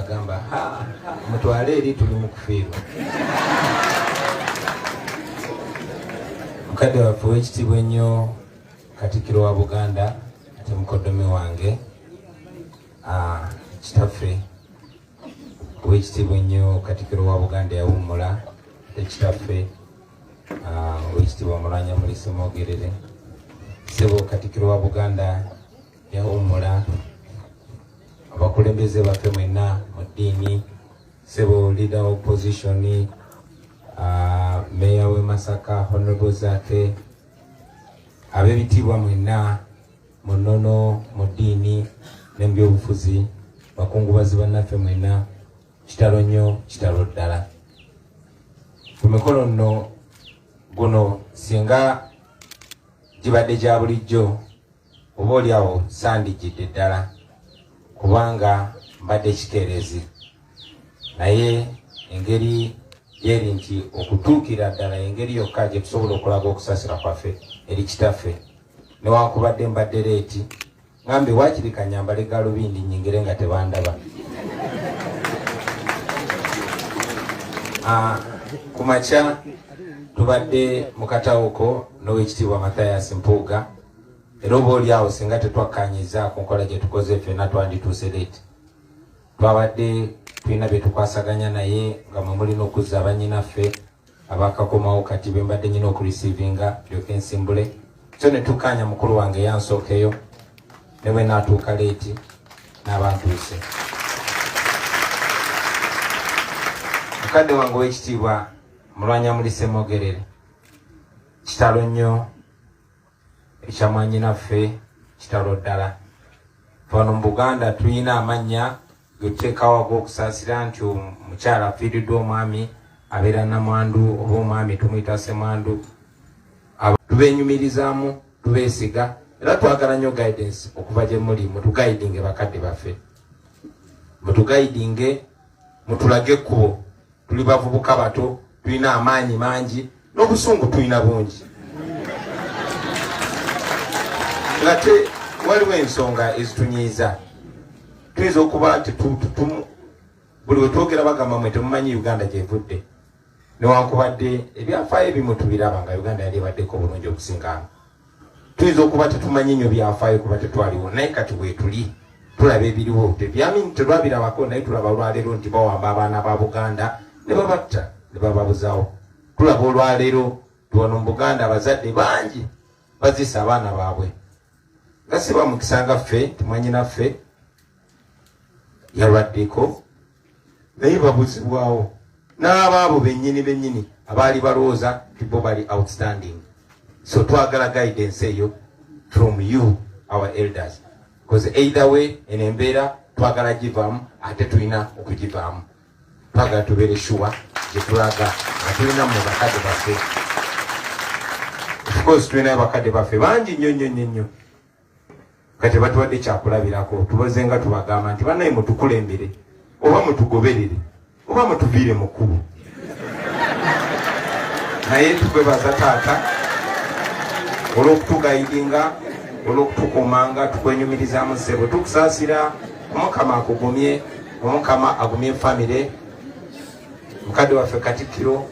agamba mutwale eri tuli mu kufiirwa. Mukadde waffe w'ekitiibwa ennyo Katikkiro wa Buganda ate mukoddomi wange kitaffe w'ekitiibwa ennyo Katikkiro wa Buganda yawummula ate kitaffe w'ekitiibwa Mulwanya Mulisa Mwogerere ssebo Katikkiro wa Buganda yawummula abakulembeze baffe mwenna mu ddiini ssebo leader of opposition Meya w'e Masaka Honorable Zaake ab'ebitiibwa mwenna mu nnono mu ddiini ne mu byobufuzi bakungubazi bannaffe mwenna kitalo nnyo kitalo ddala. Ku mikolo nno guno singa gibadde gya bulijjo oba oliawo sandigidde ddala kubanga mbadde kikeerezi, naye engeri yeri nti okutuukira ddala engeri yokka gye tusobola okulaga okusaasira kwaffe eri kitaffe newankubadde mbadde leeti ngambe waakiri kanyambale galubindi nnyingire nga tebandaba. Ku makya tubadde mu katawuko n'owekitiibwa Mathias Mpuuga era oba oliawo singa tetwakkanyiza ku nkola gye tukoze ffenna twandituuse leeti. Twabadde tulina bye tukwasaganya naye nga mwe mulina okuzza abannyinaffe abakakomawo kati be mbadde nyina okurisiivinga lyoke nsimbule, so ne tukkaanya mukulu wange yansookeyo ne bwe naatuuka leeti n'abantuuse. Mukadde wange w'ekitiibwa Mulwanya Mulisa Mwogerere kitalo nnyo ekya mwannyinaffe kitalo ddala. Wano mu Buganda tulina amannya getuteekawo ag'okusaasira nti omukyala afiiriddwa omwami abeera namwandu oba omwami tumuyita ssemwandu. Tubeenyumirizaamu, tubeesiga era twagala nnyo guidance okuva gye muli. Mutugayidinge bakadde baffe, mutugayidinge, mutulage ekkubo. Tuli bavubuka bato, tulina amaanyi mangi n'obusungu tulina bungi. Ngate waliwo ensonga ezitunyiiza. Tuyinza okuba nti buli we twogera bagamba mwe temumanyi Uganda gyevudde, newankubadde ebyafaayo ebimu tubiraba nga Uganda yali ebaddeko obulungi okusinga. Tuyinza okuba tetumanyi nnyo byafaayo kuba tetwaliwo, naye kati weetuli tulaba ebiriwo. Tebyamini tetwabirabako naye tulaba olwaleero nti bawamba abaana ba Buganda ne babatta ne bababuzaawo. Tulaba olwaleero tuwano mu Buganda abazadde bangi bazisa abaana baabwe nga si bamukisa nga ffe timwanyinaffe yalwaddeko naye babuzibwawo n'abaabo bennyini abaali balowooza ti bo bali outstanding. So twagala guidance eyo from you our elders, because either way eno embeera twagala givaamu ate tulina okugivaamu. Twagala tubeere sure gye tulaga nga tulina mu bakadde baffe. Of course tulina bakadde baffe bangi nnyo kati batuwadde kyakulabirako. Tuboze nga tubagamba nti bannaye mutukulembere oba mutugoberere oba mutuviire mu kkubo. Naye tukwebaza taata olw'okutugayidinga, olw'okutukuumanga, tukwenyumirizaamu ssebo, tukusaasira. Omukama akugumye, Omukama agumye famire. Mukadde waffe Katikkiro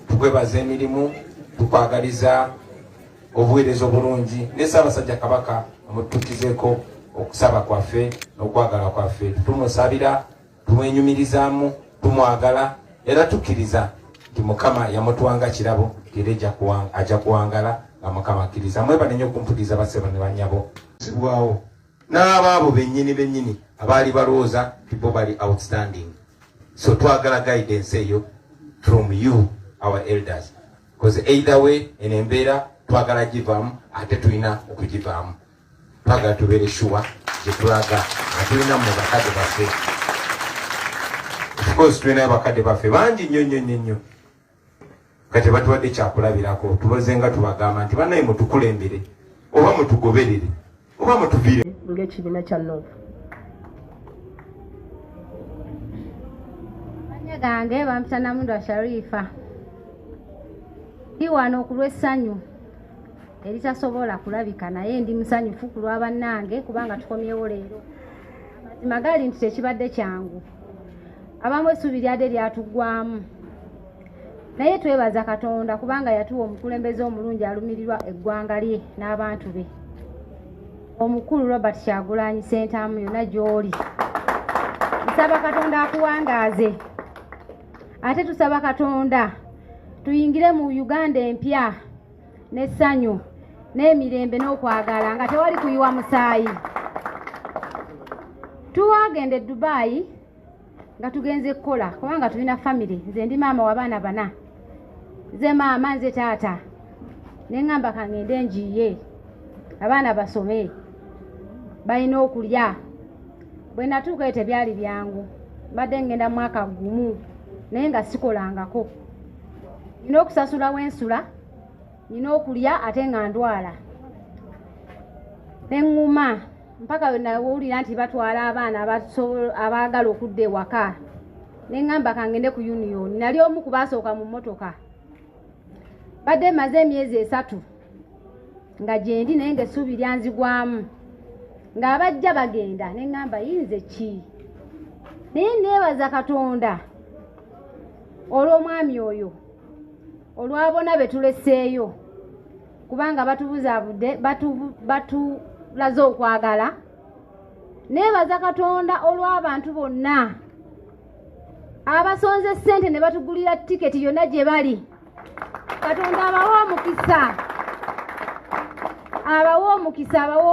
tukwebaza emirimu, tukwagaliza obuweereza obulungi ne Ssaabasajja Kabaka omututukizeeko okusaba kwaffe n'okwagala kwaffe. Tumusabira, tumwenyumirizaamu, tumwagala era tukkiriza nti Mukama yamutwanga kirabo era ajja kuwangala nga Mukama akkiriza. Mwebale nnyo okumpuliriza bassebo ne bannyabo sibwawo n'abaabo bennyini abaali balowooza nti bo bali outstanding. So twagala guidance eyo from you our elders, because either way eno embeera twagala givaamu ate tulina okugivaamu. Twagala tubeere sure gye tulaga nga tulina mu bakadde baffe. Of course tulina bakadde baffe bangi nnyo kati batuwadde kyakulabirako. Tuboze nga tubagamba nti bannaye mutukulembere oba mutugoberere oba mutuviire ng'ekibiina kya North. Amanya gange bampita Namundwa Sharifa. Ndi wano ku lw'essanyu eritasobola kulabika naye ndi musanyufu ku lwa bannange kubanga tukomyewo leero. Amazima gali nti tekibadde kyangu abamu essuubi lyadde lyatuggwamu naye twebaza Katonda kubanga yatuwa omukulembeze omulungi alumirirwa eggwanga lye n'abantu be omukulu Robert Kyagulanyi Ssentamu yonna gy'oli. Tusaba Katonda akuwangaaze ate tusaba Katonda tuyingire mu Uganda empya n'essanyu n'emirembe n'okwagala nga tewali kuyiwa musaayi. Tuwagende Dubai nga tugenze kukola kubanga tulina family. Nze ndi maama w'abaana 4. Nze maama nze taata ne ngamba kangende njiye abaana basome balina okulya. Bwe natuuka tebyali byangu badde ngenda mwaka gumu naye nga sikolangako. Nina okusasula wensula nina okulya ate nga ndwala neŋŋuma mpaka we nawulira nti batwala abaana abaagala okudda ewaka ne ŋŋamba kangende ku union. Nali omu ku baasooka mu mmotoka badde maze emyezi 3 nga gyendi naye ng'essuubi lyanzigwamu ng'abajja bagenda ne ŋŋamba yinze ki naye neebaza Katonda olw'omwami oyo olwabona be tuleseeyo kubanga batubuzaabudde batulaze okwagala. Neebaza Katonda olw'abantu bonna abasonze ssente ne batugulira tiketi yonna gye bali. Katonda abawa omukisa, abawa omukisa, abawa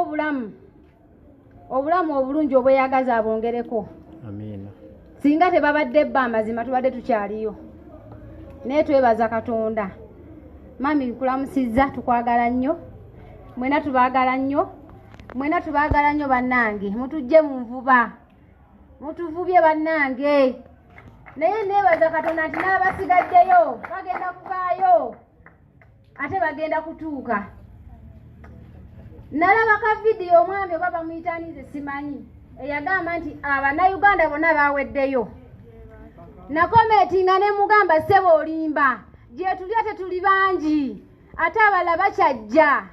obulamu obulungi obweyagaza abongereko. Amiina. Singa tebabadde bba amazima tubadde tukyaliyo. Naye twebaza Katonda. Mami nkulamusizza, tukwagala nnyo. Mwena tubaagala nnyo. Mwena tubaagala nnyo bannange. Mutujje mu nvuba. Mutuvubye bannange. Naye neebaza Katonda nti n'abasigaddeyo bagenda kuvaayo ate bagenda kutuuka. Nalaba ka vidiyo omwami oba bamuyitanize simanyi eyagamba nti Abannayuganda bonna baaweddeyo. Nakometinga ne mugamba ssebo olimba gye tulya tetuli bangi ate abalala bakyajja.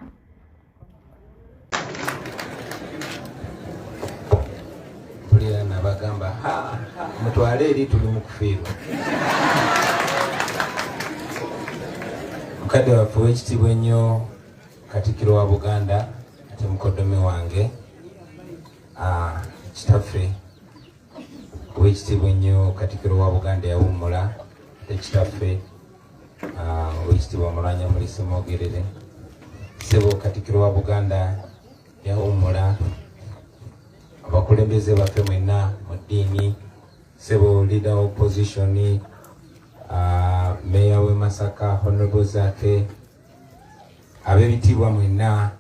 Tulira nabagamba mutwale eri tuli mu kufiirwa. Mukadde waffe w'ekitiibwa ennyo Katikkiro wa Buganda ate mukoddomi wange kitaffe w'ekitiibwa ennyo Katikkiro wa Buganda yawummula ate kitaffe w'ekitiibwa Mulwanya Mulisa Mwogerere ssebo Katikkiro wa Buganda yawummula abakulembeze baffe mwenna mu ddiini ssebo leader of opposition Meya w'e Masaka Honorable Zaake ab'ebitiibwa mwenna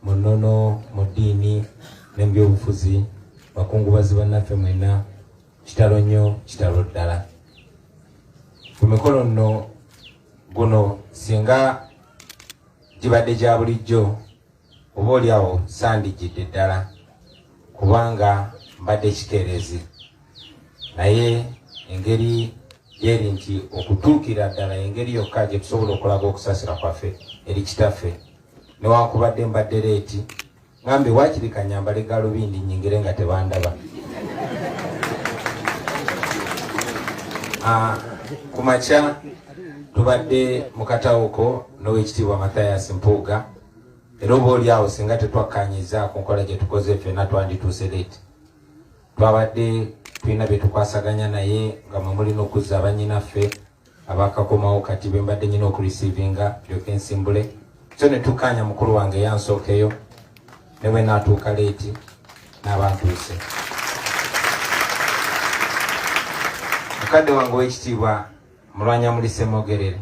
mu nnono mu ddiini n'ebyobufuzi bakungubazi bannaffe mwenna kitalo nnyo kitalo ddala. Ku mikolo nno guno singa gibadde gya bulijjo oba oliawo sandigidde ddala kubanga mbadde kikeerezi naye engeri yeri nti okutuukira ddala engeri yokka gye tusobola okulaga okusasira kwaffe eri kitaffe newankubadde mbadde leeti ngambe waakiri kanyambale galubindi nnyingire nga tebandaba. Ku makya tubadde mu katawuko n'owekitiibwa Mathias Mpuuga era oba oliawo singa tetwakkanyiza ku nkola gye tukoze ffenna twandituuse leeti. Twabadde tulina bye tukwasaganya naye nga mwe mulina okuzza abannyinaffe abakakomawo kati be mbadde nyina okurisiivinga lyoke nsimbule so ne tukkaanya mukulu wange yansookeyo ne bwe naatuuka leeti n'abantuuse. Mukadde wange w'ekitiibwa Mulwanya Mulisa Mwogerere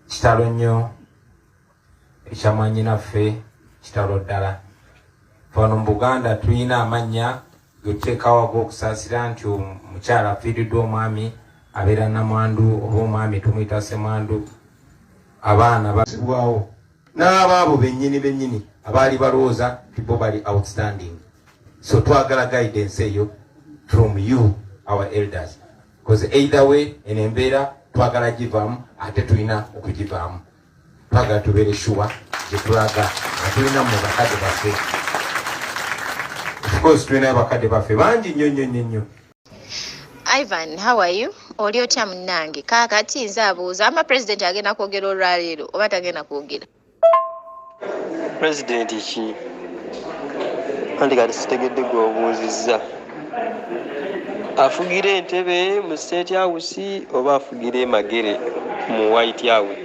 kitalo nnyo ekya mwannyinaffe kitalo ddala. Wano mu Buganda tulina amannya yoteekawo ag'okusaasira nti omukyala afiiriddwa omwami abeera namwandu oba omwami tumuyita ssemwandu. Abaana basibwawo n'abaabo bennyini abaali balowooza bo bali outstanding. So twagala guidance eyo from you our elders because either way eno embeera twagala givaamu ate tulina okugivaamu. Twagala tubeere sure gye tulaga nga tulina mu bakadde baffe. Of course tulina bakadde baffe bangi nnyo. Ivan, how are you? Oli otya munnange? Kaakati nze abuuza ama president agenda kwogera olwaleero oba tagenda kwogera? President ki? Andi kati sitegedde gwe obuuzizza. Afugira entebe mu State House oba afugira Magere mu White House?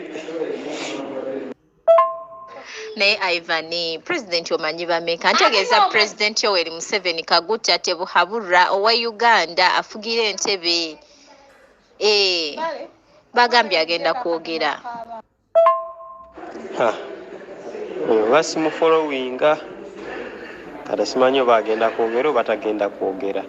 Naye Ivan, president omanyi bameka? Ntegeeza president Yoweri Museveni Kaguta Tebuhabura owa Uganda afugira entebe. Bagambye agenda kwogera. Basimufollowinga. Kati simanyi oba agenda kwogera oba tagenda kwogera.